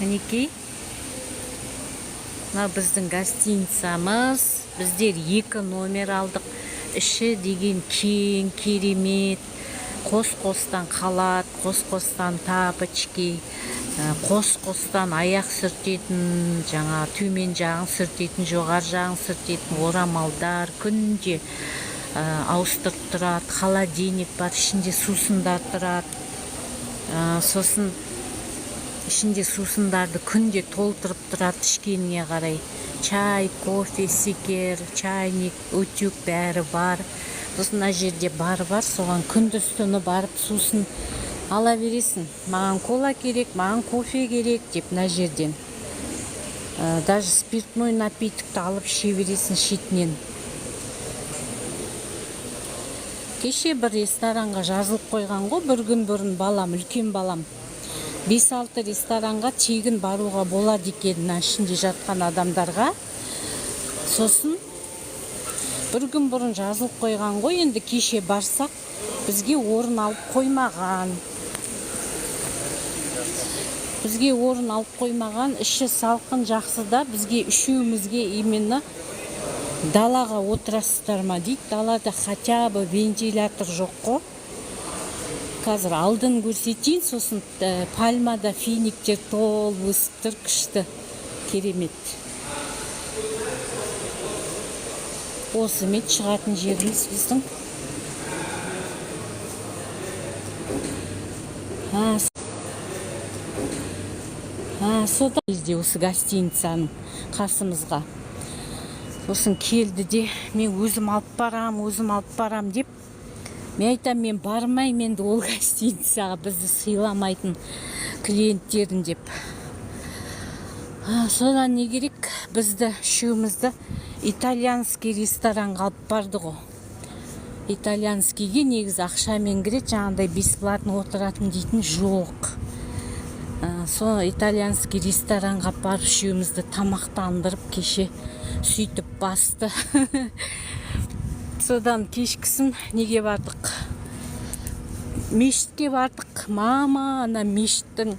Мінекей, мына біздің гостиницамыз. Біздер 2 номер алдық. Іші деген кең, керемет. Қос-қостан қалат, қос-қостан тапочки, қос-қостан аяқ сүртетін, жаңа төмен жағын сүртетін, жоғар жағын сүртетін орамалдар күнде ауыстырып тұрады. Холодильник бар, ішінде сусындар тұрады. Сосын ішінде сусындарды күнде толтырып тұрады ішкеніне қарай. Чай, кофе, секер, чайник, утюг бәрі бар. Сосын мына жерде бар, соған күндіз-түні барып сусын ала бересің. Маған кола керек, маған кофе керек деп мына жерден. Даже спиртной напитокты алып іше бересің шетінен. Кеше бір ресторанға жазылып қойған ғой, бір күн бұрын балам, үлкен балам. 5-6 ресторанға тегін баруға болады екен, мына ішінде жатқан адамдарға. Сосын бір күн бұрын жазылып қойған ғой, енді кеше барсақ, бізге орын алып қоймаған. Іші салқын жақсы да, бізге үшеумізге именно далаға отырасыздар ма дейді. Далада хотя бы вентилятор жоқ қой. Қазір алдын көрсетейін, сосын пальмада финиктер толып өсіп тұр, күшті, керемет. Осы мет шығатын жеріміз біздің. Сода бізде осы гостиницаның қасымызға. Сосын келді де, мен өзім алып барам деп. Мен айтам, мен бармайм енді ол гостиницаға, бізді сыйламайтын клиенттерін деп. Содан не керек, бізді үшеумізді итальянский ресторанға алып барды ғой. Итальянскийге негізі ақшамен кіреді, жаңағыдай бесплатно отыратын дейтін жоқ. Сол итальянский ресторанға барып үшеумізді тамақтандырып кеше сөйтіп басты. Содан кешкісін неге бардық? Мешітке бардық. Мама, ана мешіттің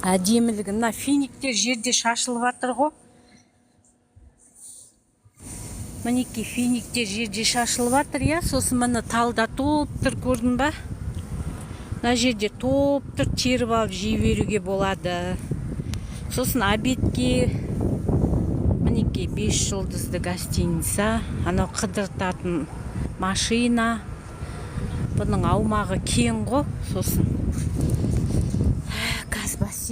әдемілігі, мына финиктер жерде шашылып жатыр ғой. Мінекей финиктер жерде шашылып жатыр, я. Сосын мына талда топ тұр, көрдің ба? Мына жерде топ тұр, теріп алып жей беруге болады. Сосын обедке мінекей 5 жұлдызды гостиница. Анау қыдыртатын машина. Бұның аумағы кең ғой. Сосын